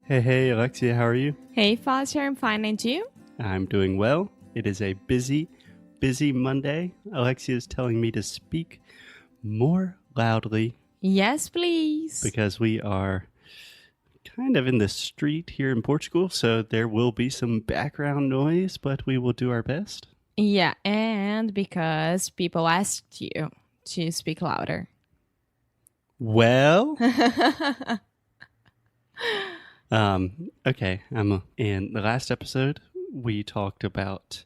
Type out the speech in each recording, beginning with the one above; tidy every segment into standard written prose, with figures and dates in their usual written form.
Hey, Alexia, how are you? Hey, Foster, I'm fine, and you? I'm doing well. It is a busy Monday. Alexia is telling me to speak more loudly Yes, please. because we are kind of in the street here in Portugal, so there will be some background noise, but we will do our best. Yeah, and because people asked you to speak louder. Well, okay. In the last episode, we talked about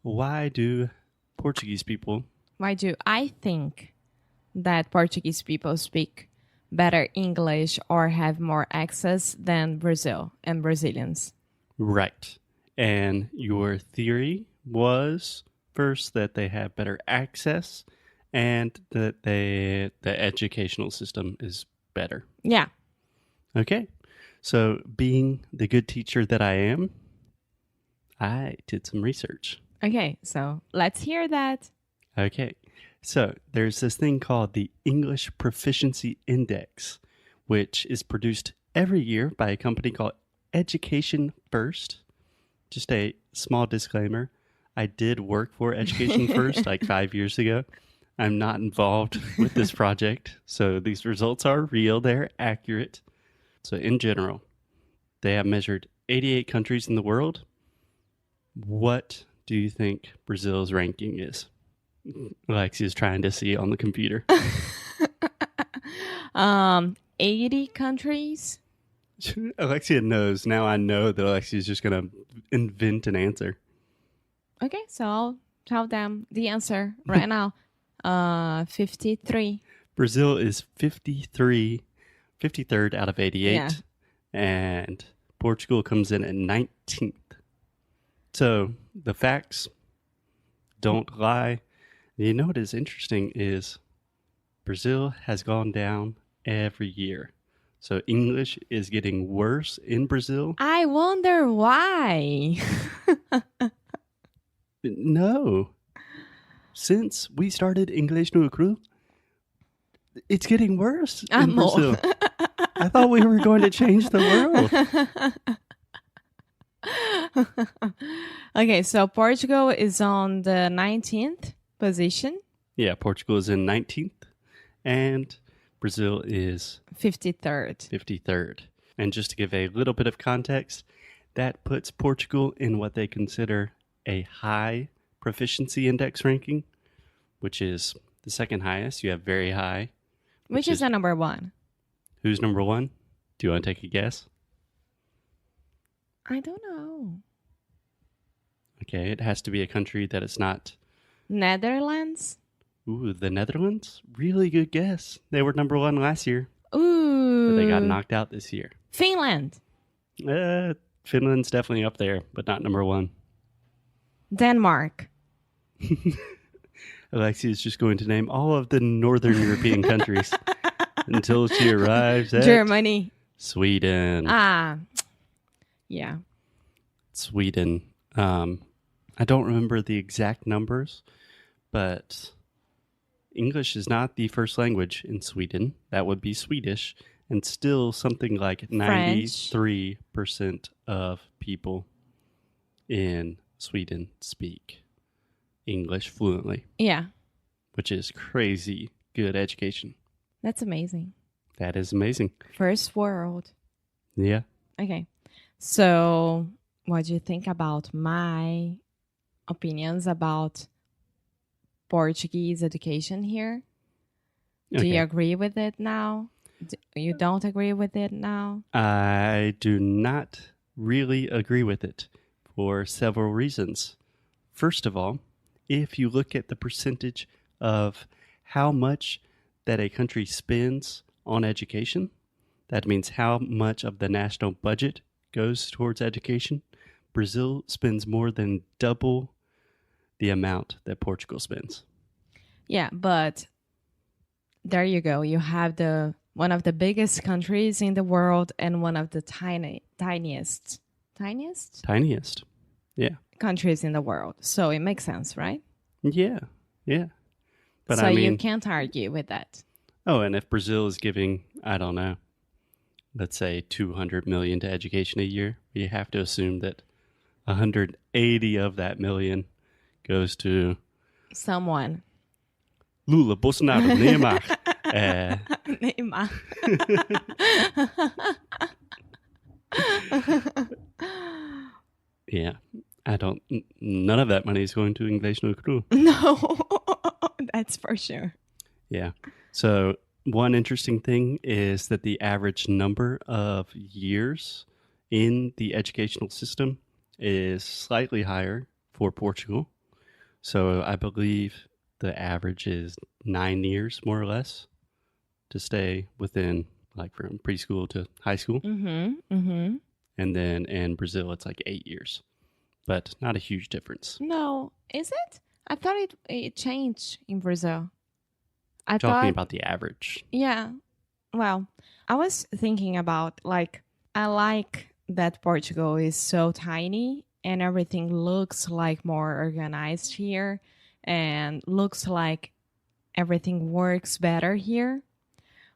why do Portuguese people Why do I think that Portuguese people speak better English or have more access than Brazil and Brazilians? right? And your theory was first that they have better access and that the educational system is better. Yeah. Okay. So being the good teacher that I am, I did some research. Okay, so let's hear that. Okay. So there's this thing called the English Proficiency Index, which is produced every year by a company called Education First. Just a small disclaimer. I did work for Education First like 5 years ago. I'm not involved with this project. So these results are real. They're accurate. So in general, they have measured 88 countries in the world. What do you think Brazil's ranking is? Alexia's trying to see on the computer. 80 countries. Alexia knows. Now I know that Alexia's just going to invent an answer. Okay, so I'll tell them the answer right now. 53. Brazil is 53rd out of 88. Yeah. And Portugal comes in at 19th. So the facts don't lie. You know what is interesting is Brazil has gone down every year. So English is getting worse in Brazil. I wonder why. No. Since we started Inglês no Cru, it's getting worse in Brazil. I thought we were going to change the world. Okay, so Portugal is on the 19th position. Yeah, Portugal is in 19th and Brazil is 53rd. 53rd. And just to give a little bit of context, that puts Portugal in what they consider a high proficiency index ranking, which is the second highest. You have very high. Which is the number one? Who's number one? Do you want to take a guess? I don't know. Okay, it has to be a country that is not... Netherlands? Ooh, the Netherlands? Really good guess. They were number one last year. Ooh. But they got knocked out this year. Finland? Finland's definitely up there, but not number one. Denmark? Alexia is just going to name all of the Northern European countries until she arrives at... Germany? Sweden. Yeah. Sweden. I don't remember the exact numbers, but English is not the first language in Sweden. That would be Swedish, and still something like 93% of people in Sweden speak English fluently. Yeah. Which is crazy good education. That's amazing. That is amazing. First world. Yeah. Okay. So, what do you think about my opinions about Portuguese education here? Do you agree with it now? You don't agree with it now? I do not really agree with it for several reasons. First of all, if you look at the percentage of how much that a country spends on education, that means how much of the national budget goes towards education. Brazil spends more than double the amount that Portugal spends. Yeah, but there you go. You have one of the biggest countries in the world and one of the tiniest, yeah, countries in the world. So it makes sense, right? Yeah. But so I mean, you can't argue with that. Oh, and if Brazil is giving, I don't know, let's say 200 million to education a year, you have to assume that 180 of that million goes to Someone. Lula, Bolsonaro, Neymar. Neymar. Yeah, none of that money is going to Inglês no Cru. No, that's for sure. Yeah. So one interesting thing is that the average number of years in the educational system is slightly higher for Portugal. So I believe the average is 9 years, more or less, to stay within, like, from preschool to high school. And then in Brazil, it's like 8 years, but not a huge difference. No, is it? I thought it changed in Brazil. Talking about the average. Yeah. Well, I was thinking about, like, I like that Portugal is so tiny and everything looks like more organized here and looks like everything works better here.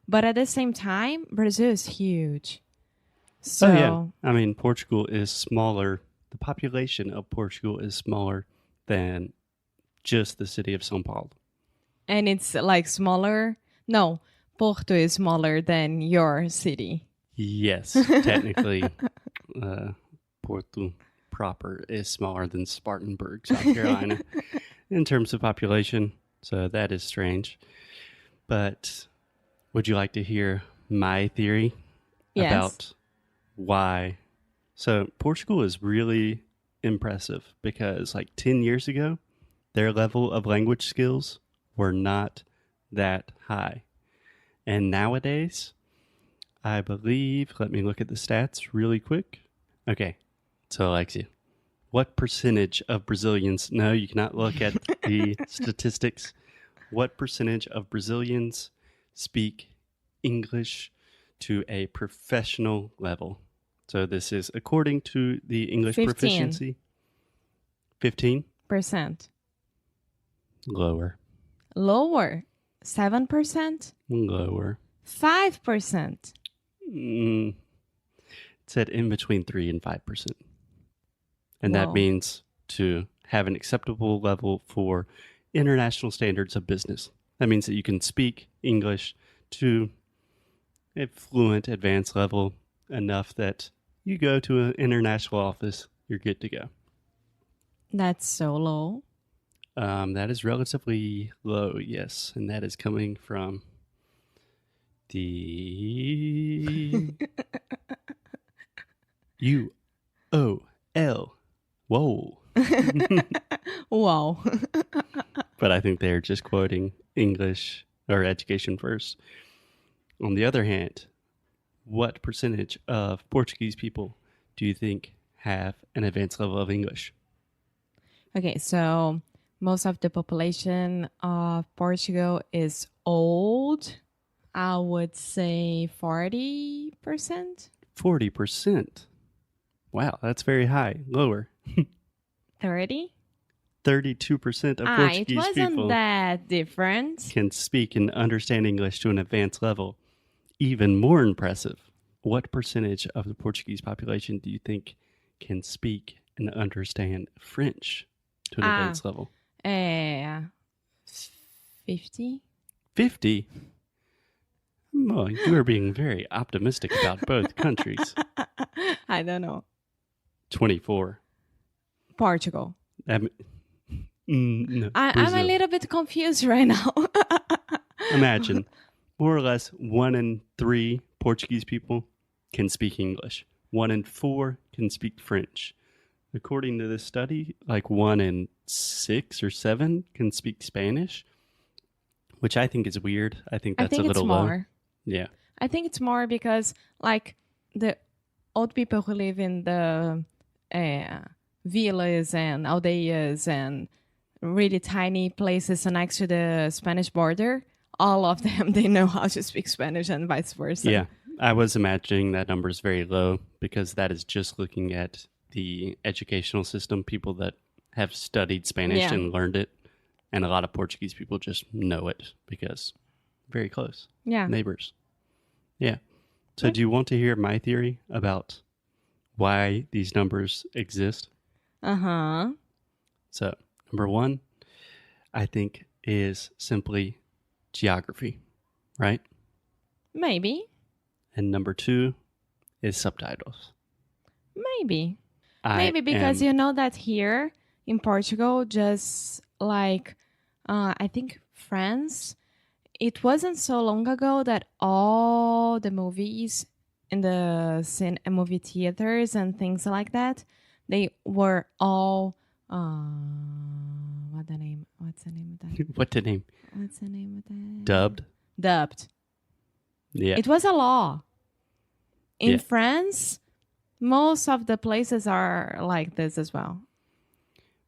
But at the same time, Brazil is huge. So, oh, yeah. I mean, Portugal is smaller. The population of Portugal is smaller than just the city of São Paulo. And it's like smaller. No, Porto is smaller than your city. Yes, technically, Porto proper is smaller than Spartanburg, South Carolina, in terms of population. So that is strange. But would you like to hear my theory about why? So Portugal is really impressive because, like, 10 years ago, their level of language skills were not that high. And nowadays, I believe, let me look at the stats really quick. Okay, so Alexia, what percentage of Brazilians, no, you cannot look at the statistics. What percentage of Brazilians speak English to a professional level? So this is according to the English 15. proficiency. 15%. Lower. Lower. 7%. Lower. 5%. It said in between 3 and 5%. And Whoa. that means to have an acceptable level for international standards of business. That means that you can speak English to a fluent, advanced level enough that you go to an international office, you're good to go. That's so low. That is relatively low, yes. And that is coming from the UOL. Whoa. Wow. But I think they're just quoting English or education first. On the other hand, what percentage of Portuguese people do you think have an advanced level of English? Okay, so most of the population of Portugal is old. I would say 40%. 40%. Wow, that's very high. Lower. 30? 32% of It Portuguese wasn't people that different. can speak and understand English to an advanced level. Even more impressive, what percentage of the Portuguese population do you think can speak and understand French to an advanced level? 50? 50? Well, you are being very optimistic about both countries. I don't know. 24. Portugal. No, I'm a Brazil. little bit confused right now. Imagine, more or less 1 in 3 Portuguese people can speak English. 1 in 4 can speak French. According to this study, like 1 in 6 or 7 can speak Spanish, which I think is weird. I think that's a little low. More. Yeah. I think it's more because, like, the old people who live in the villas and aldeias and really tiny places next to the Spanish border, all of them, they know how to speak Spanish and vice versa. Yeah. I was imagining that number is very low because that is just looking at the educational system, people that have studied Spanish and learned it. And a lot of Portuguese people just know it because very close. Yeah. Neighbors. Yeah. So do you want to hear my theory about why these numbers exist? Uh-huh. So, number one, I think is simply geography, right? Maybe. And number two is subtitles. Maybe because you know that here in Portugal, just like I think France, it wasn't so long ago that all the movies in the movie theaters and things like that, they were all what's the name of that? What's the name? What's the name of that? Dubbed. Yeah. It was a law. In Yeah. France, most of the places are like this as well.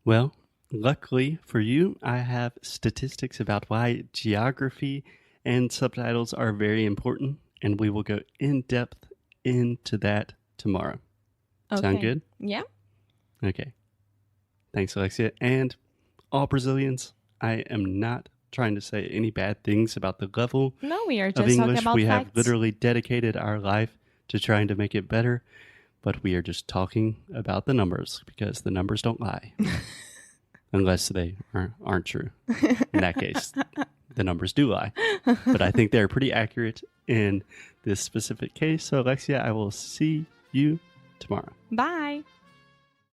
Well, luckily for you, I have statistics about why geography and subtitles are very important, and we will go in depth into that tomorrow. Okay. Sound good? Yeah. Okay. Thanks, Alexia. And all Brazilians, I am not trying to say any bad things about the level No, we are of just talking English. about We facts. have literally dedicated our life to trying to make it better, but we are just talking about the numbers because the numbers don't lie. Unless they aren't true. In that case, the numbers do lie. But I think they're pretty accurate in this specific case. So, Alexia, I will see you tomorrow. Bye.